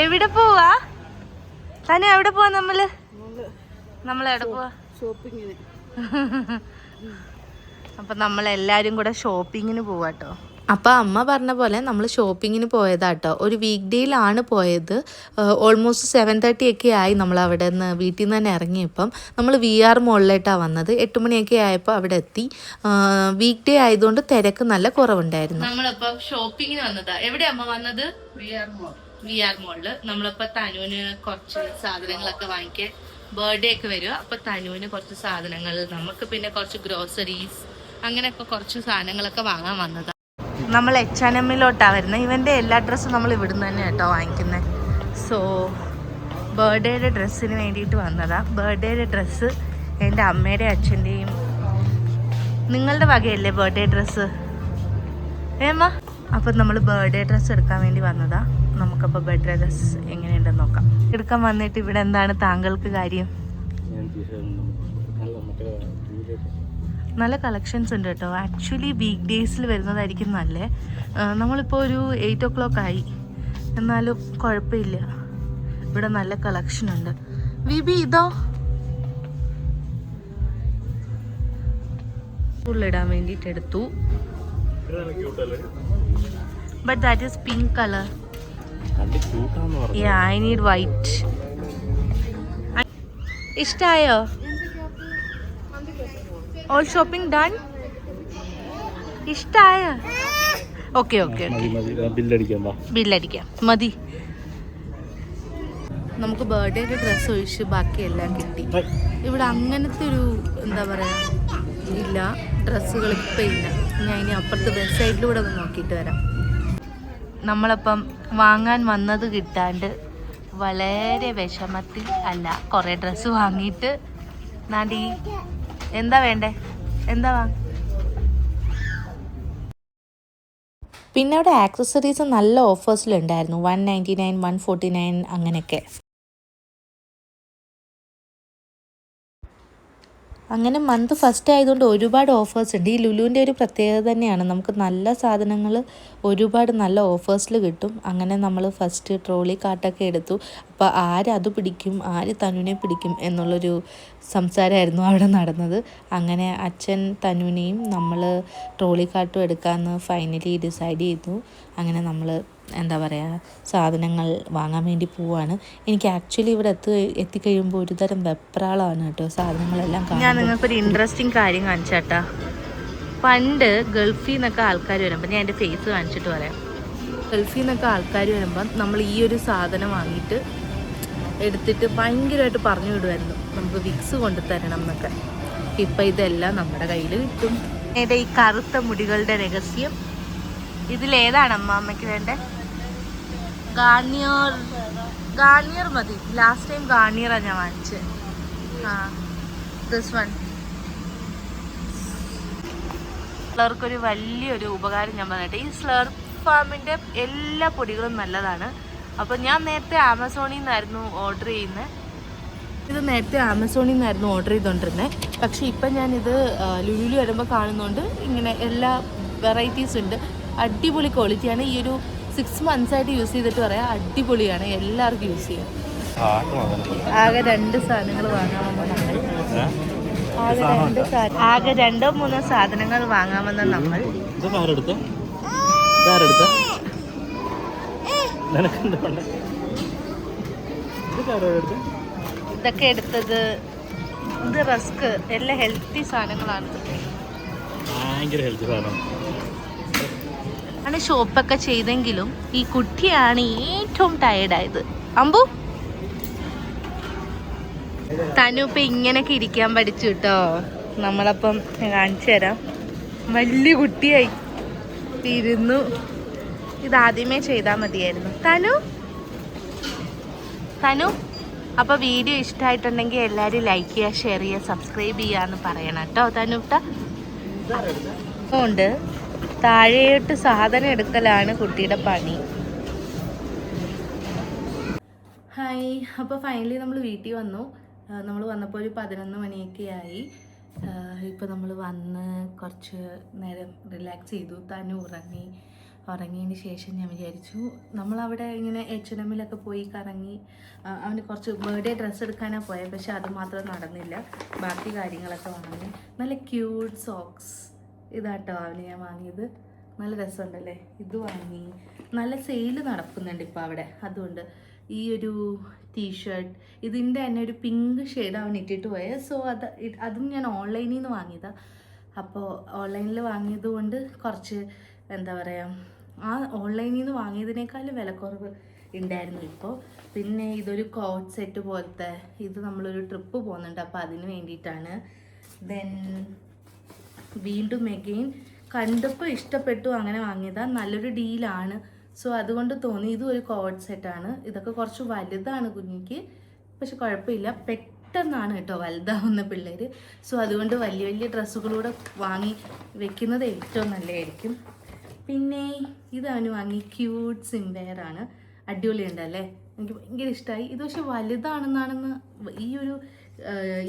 എവിടെ പോവാ തന്നെ? എവിടെ പോവാ നമ്മളെവിടെ പോവാ? ഷോപ്പിങ്ങിന്. അപ്പൊ നമ്മളെല്ലാരും കൂടെ ഷോപ്പിങ്ങിന് പോവാട്ടോ. അപ്പോൾ അമ്മ പറഞ്ഞ പോലെ നമ്മൾ ഷോപ്പിങ്ങിന് പോയതാട്ടോ. ഒരു വീക്ക് ഡേയിലാണ് പോയത്. ഓൾമോസ്റ്റ് 7:30 ഒക്കെ ആയി നമ്മൾ അവിടെ നിന്ന് വീട്ടിൽ നിന്ന് തന്നെ ഇറങ്ങിയപ്പം. നമ്മൾ VR മോളിലേട്ടാണ് വന്നത്. 8 മണിയൊക്കെ ആയപ്പോൾ അവിടെ എത്തി. വീക്ക് ഡേ ആയതുകൊണ്ട് തിരക്ക് നല്ല കുറവുണ്ടായിരുന്നു. നമ്മളിപ്പം ഷോപ്പിങ്ങിന് വന്നതാ. എവിടെയാ അമ്മ വന്നത്? VR മോളില്. നമ്മളിപ്പോൾ തനുവിന് കുറച്ച് സാധനങ്ങളൊക്കെ വാങ്ങിക്കാൻ ബർത്ത്ഡേ ഒക്കെ വരും. അപ്പോൾ തനുവിന് കുറച്ച് സാധനങ്ങൾ, നമുക്ക് പിന്നെ കുറച്ച് ഗ്രോസറീസ്, അങ്ങനെയൊക്കെ കുറച്ച് സാധനങ്ങളൊക്കെ വാങ്ങാൻ വന്നതാണ്. നമ്മൾ H&Mലോട്ടാണ് വരുന്നത്. ഇവൻ്റെ എല്ലാ ഡ്രസ്സും നമ്മൾ ഇവിടുന്ന് തന്നെ കേട്ടോ വാങ്ങിക്കുന്നത്. സോ ബർത്ത്ഡേയുടെ ഡ്രസ്സിന് വേണ്ടിയിട്ട് വന്നതാണ്. ബർത്ത്ഡേയുടെ ഡ്രസ്സ് എൻ്റെ അമ്മയുടെ അച്ഛൻ്റെയും. നിങ്ങളുടെ വകയല്ലേ ബർത്ത്ഡേ ഡ്രസ്സ് ഏമ്മ? അപ്പം നമ്മൾ ബർത്ത്ഡേ ഡ്രസ്സ് എടുക്കാൻ വേണ്ടി വന്നതാണ്. നമുക്കപ്പോൾ ബർത്ത്ഡേ ഡ്രസ്സ് എങ്ങനെയുണ്ടെന്ന് നോക്കാം. എടുക്കാൻ വന്നിട്ട് ഇവിടെ എന്താണ് താങ്കൾക്ക് കാര്യം? നല്ല കളക്ഷൻസ് ഉണ്ട് കേട്ടോ. ആക്ച്വലി വീക്ക് ഡേയ്സിൽ വരുന്നതായിരിക്കും നല്ല. നമ്മളിപ്പോൾ ഒരു 8 o'clock ആയി, എന്നാലും കുഴപ്പമില്ല. ഇവിടെ നല്ല കളക്ഷൻ ഉണ്ട്. വിബി ഇതോ ഫുള്ളിടാൻ വേണ്ടിയിട്ട് എടുത്തു. But that is pink colour. Yeah, I need white. ഇഷ്ടായോ? All shopping done? ഇഷ്ടായോ? ഓക്കെ ബില്ലടിക്കാം മതി. നമുക്ക് ബർത്ത്ഡേയുടെ ഡ്രസ്സ് ഒഴിച്ച് ബാക്കിയെല്ലാം കിട്ടി. ഇവിടെ അങ്ങനത്തെ ഒരു എന്താ പറയുക ഇല്ല, ഡ്രസ്സുകൾ ഇപ്പം ഇല്ല. ഞാൻ ഇനി അപ്പുറത്ത് വെബ് സൈഡിലൂടെ ഒന്ന് നോക്കിയിട്ട് വരാം. നമ്മളപ്പം വാങ്ങാൻ വന്നത് കിട്ടാണ്ട് വളരെ വിഷമത്തിൽ അല്ല, കുറേ ഡ്രസ്സ് വാങ്ങിയിട്ട് നാണ്ടി എന്താ വേണ്ടേ, എന്താ പിന്നെ അവിടെ ആക്സസറീസ് നല്ല ഓഫേഴ്സിലുണ്ടായിരുന്നു. 199, 149 അങ്ങനെയൊക്കെ. അങ്ങനെ മന്ത് ഫസ്റ്റ് ആയതുകൊണ്ട് ഒരുപാട് ഓഫേഴ്സ് ഉണ്ട്. ഈ ലുലുവിൻ്റെ ഒരു പ്രത്യേകത തന്നെയാണ്, നമുക്ക് നല്ല സാധനങ്ങൾ ഒരുപാട് നല്ല ഓഫേഴ്സിൽ കിട്ടും. അങ്ങനെ നമ്മൾ ഫസ്റ്റ് ട്രോളി കാർട്ടൊക്കെ എടുത്തു. അപ്പോൾ ആര് അത് പിടിക്കും, ആര് തനുവിനെ പിടിക്കും എന്നുള്ളൊരു സംസാരമായിരുന്നു അവിടെ നടന്നത്. അങ്ങനെ അച്ഛൻ തനുവിനെയും നമ്മൾ ട്രോളി കാർട്ടും എടുക്കാമെന്ന് ഫൈനലി ഡിസൈഡ് ചെയ്തു. അങ്ങനെ നമ്മൾ എന്താ പറയുക സാധനങ്ങൾ വാങ്ങാൻ വേണ്ടി പോവാണ്. എനിക്ക് ആക്ച്വലി ഇവിടെ എത്തിക്കഴിയുമ്പോൾ ഒരു തരം വെപ്രാളമാണ് കേട്ടോ സാധനങ്ങളെല്ലാം കാണാൻ. ഞാൻ നിങ്ങൾക്കൊരു ഇൻട്രസ്റ്റിംഗ് കാര്യം കാണിച്ചാട്ടാ. പണ്ട് ഗൾഫിൽ നിന്നൊക്കെ ആൾക്കാർ വരുമ്പോൾ, ഞാൻ എൻ്റെ ഫേസ് കാണിച്ചിട്ട് പറയാം. ഗൾഫിൽ നിന്നൊക്കെ ആൾക്കാർ വരുമ്പം നമ്മൾ ഈ ഒരു സാധനം വാങ്ങിയിട്ട് എടുത്തിട്ട് ഭയങ്കരമായിട്ട് പറഞ്ഞു വിടുമായിരുന്നു, നമുക്ക് വിക്സ് കൊണ്ട് തരണം എന്നൊക്കെ. ഇപ്പം ഇതെല്ലാം നമ്മുടെ കയ്യിൽ കിട്ടും. ഈ കറുത്ത മുടികളുടെ രഹസ്യം ഇതിലേതാണ് അമ്മയ്ക്ക് വേണ്ടേ? ഗാർണിയർ മതി. ലാസ്റ്റ് ടൈം ഗാർണിയറാണ് ഞാൻ വാങ്ങിച്ചത്. This one. സ്ലർക്കൊരു വലിയൊരു ഉപകാരം ഞാൻ പറഞ്ഞിട്ട്, ഈ സ്ലർ ഫാമിൻ്റെ എല്ലാ പൊടികളും നല്ലതാണ്. അപ്പോൾ ഞാൻ നേരത്തെ ആമസോണിൽ നിന്നായിരുന്നു ഓർഡർ ചെയ്യുന്നത്. ചെയ്തുകൊണ്ടിരുന്നത്. പക്ഷേ ഇപ്പം ഞാനിത് ലുലുവിൽ വരുമ്പോൾ കാണുന്നതുകൊണ്ട് ഇങ്ങനെ എല്ലാ വെറൈറ്റീസ് ഉണ്ട്. അടിപൊളി ക്വാളിറ്റിയാണ്. ഈ ഒരു 6 months ആയിട്ട് യൂസ് ചെയ്തിട്ട് പറയാം, അടിപൊളിയാണ്, എല്ലാവർക്കും യൂസ് ചെയ്യാം. ആകെ 2 സാധനങ്ങൾ വാങ്ങാമെന്ന് നമ്മൾ ആകെ 2-3 സാധനങ്ങൾ വാങ്ങാമെന്ന് നമ്മൾ ഇതൊക്കെ എടുത്തത്. ഇത് റസ്ക്, എല്ലാം ഹെൽത്തി സാധനങ്ങളാണ്. ആണ് ഷോപ്പൊക്കെ ചെയ്തെങ്കിലും ഈ കുട്ടിയാണ് ഏറ്റവും ടയേർഡായത്. അമ്പു തനു ഇപ്പം ഇങ്ങനെയൊക്കെ ഇരിക്കാൻ പഠിച്ചു കേട്ടോ. നമ്മളപ്പം കാണിച്ചു തരാം. വലിയ കുട്ടിയായി ഇരുന്നു. ഇതാദ്യമേ ചെയ്താൽ മതിയായിരുന്നു. തനു അപ്പോൾ വീഡിയോ ഇഷ്ടമായിട്ടുണ്ടെങ്കിൽ എല്ലാവരും ലൈക്ക് ചെയ്യുക, ഷെയർ ചെയ്യുക, സബ്സ്ക്രൈബ് ചെയ്യാന്ന് പറയണം കേട്ടോ. തനുട്ട ഉണ്ട് താഴെയോട്ട് സാധനം എടുക്കലാണ് കുട്ടിയുടെ പണി. ഹായ്, അപ്പോൾ ഫൈനലി നമ്മൾ വീട്ടിൽ വന്നു. നമ്മൾ വന്നപ്പോൾ ഒരു 11 മണിയൊക്കെ ആയി. ഇപ്പോൾ നമ്മൾ വന്ന് കുറച്ച് നേരം റിലാക്സ് ചെയ്തു. തനു ഉറങ്ങി. ഉറങ്ങിയതിന് ശേഷം ഞാൻ വിചാരിച്ചു നമ്മളവിടെ ഇങ്ങനെ H&Mലൊക്കെ പോയി കറങ്ങി. അവന് കുറച്ച് ബർത്ത്ഡേ ഡ്രസ്സ് എടുക്കാനാണ് പോയത്, പക്ഷെ അത് മാത്രം നടന്നില്ല. ബാക്കി കാര്യങ്ങളൊക്കെ വാങ്ങി. നല്ല ക്യൂട്ട് സോക്സ് ഇതാട്ടോ അവന് ഞാൻ വാങ്ങിയത്. നല്ല രസമുണ്ടല്ലേ. ഇത് വാങ്ങി. നല്ല സെയിൽ നടക്കുന്നുണ്ട് ഇപ്പോൾ അവിടെ. അതുകൊണ്ട് ഈ ഒരു ടീഷർട്ട് ഇതിൻ്റെ തന്നെ ഒരു പിങ്ക് ഷെയ്ഡ് അവൻ ഇട്ടിട്ട് പോയത്. സോ അതും ഞാൻ ഓൺലൈനിൽ നിന്ന് വാങ്ങിയതാണ്. അപ്പോൾ ഓൺലൈനിൽ വാങ്ങിയത് കൊണ്ട് കുറച്ച് എന്താ പറയുക, ആ ഓൺലൈനിൽ നിന്ന് വാങ്ങിയതിനേക്കാളും വിലക്കുറവ് ഉണ്ടായിരുന്നു ഇപ്പോൾ. പിന്നെ ഇതൊരു കോട്ട് സെറ്റ് പോലത്തെ, ഇത് നമ്മളൊരു ട്രിപ്പ് പോകുന്നുണ്ട്, അപ്പോൾ അതിന് വേണ്ടിയിട്ടാണ്. ദെൻ വീണ്ടും എഗെയിൻ കണ്ടപ്പോൾ ഇഷ്ടപ്പെട്ടു, അങ്ങനെ വാങ്ങിയതാണ്. നല്ലൊരു ഡീലാണ്. സോ അതുകൊണ്ട് തോന്നി ഇതും ഒരു കോട്ട് സെറ്റാണ്. ഇതൊക്കെ കുറച്ച് വലുതാണ് കുഞ്ഞിക്ക്, പക്ഷെ കുഴപ്പമില്ല. പെട്ടെന്നാണ് കേട്ടോ വലുതാവുന്ന പിള്ളേർ. സോ അതുകൊണ്ട് വലിയ വലിയ ഡ്രസ്സുകളൂടെ വാങ്ങി വെക്കുന്നത് ഏറ്റവും നല്ലതായിരിക്കും. പിന്നെ ഇതവന് വാങ്ങി ക്യൂട്ട് സിംവെയറാണ്. അടിപൊളിയുണ്ടല്ലേ, എനിക്ക് ഭയങ്കര ഇഷ്ടമായി. ഇത് പക്ഷെ വലുതാണെന്നാണെന്ന്,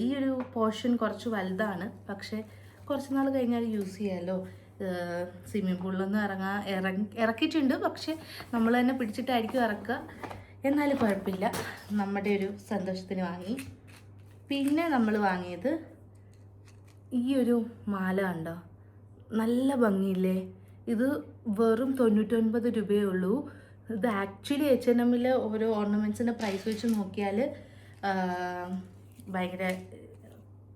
ഈ ഒരു പോർഷൻ കുറച്ച് വലുതാണ്, പക്ഷേ കുറച്ച് നാൾ കഴിഞ്ഞാൽ യൂസ് ചെയ്യാമല്ലോ. സ്വിമ്മിംഗ് പൂളിലൊന്നും ഇറക്കിയിട്ടുണ്ട്, പക്ഷെ നമ്മൾ തന്നെ പിടിച്ചിട്ടായിരിക്കും ഇറക്കുക. എന്നാലും കുഴപ്പമില്ല, നമ്മുടെ ഒരു സന്തോഷത്തിന് വാങ്ങി. പിന്നെ നമ്മൾ വാങ്ങിയത് ഈ ഒരു മാല കണ്ടോ, നല്ല ഭംഗിയില്ലേ. ഇത് വെറും 99 രൂപയേ ഉള്ളൂ. ഇത് ആക്ച്വലി H&Mൽ ഓരോ ഓർണമെൻറ്റ്സിൻ്റെ പ്രൈസ് വെച്ച് നോക്കിയാൽ ഭയങ്കര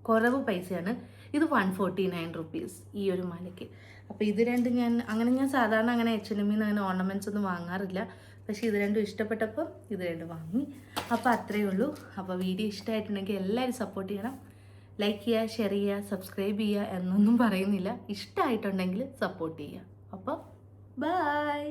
കുറവ് പൈസയാണ്. ഇത് 149 റുപ്പീസ് ഈ ഒരു മാലയ്ക്ക്. അപ്പോൾ ഇത് രണ്ടും ഞാൻ സാധാരണ അങ്ങനെ H&Mൽ നിന്ന് അങ്ങനെ ഓർണമെൻറ്റ്സ് ഒന്നും വാങ്ങാറില്ല, പക്ഷേ ഇത് രണ്ടും ഇഷ്ടപ്പെട്ടപ്പോൾ ഇത് രണ്ടും വാങ്ങി. അപ്പോൾ അത്രയേ ഉള്ളൂ. അപ്പോൾ വീഡിയോ ഇഷ്ടമായിട്ടുണ്ടെങ്കിൽ എല്ലാവരും സപ്പോർട്ട് ചെയ്യണം. ലൈക്ക് ചെയ്യുക, ഷെയർ ചെയ്യുക, സബ്സ്ക്രൈബ് ചെയ്യുക എന്നൊന്നും പറയുന്നില്ല. ഇഷ്ടമായിട്ടുണ്ടെങ്കിൽ സപ്പോർട്ട് ചെയ്യുക. അപ്പോൾ ബൈ.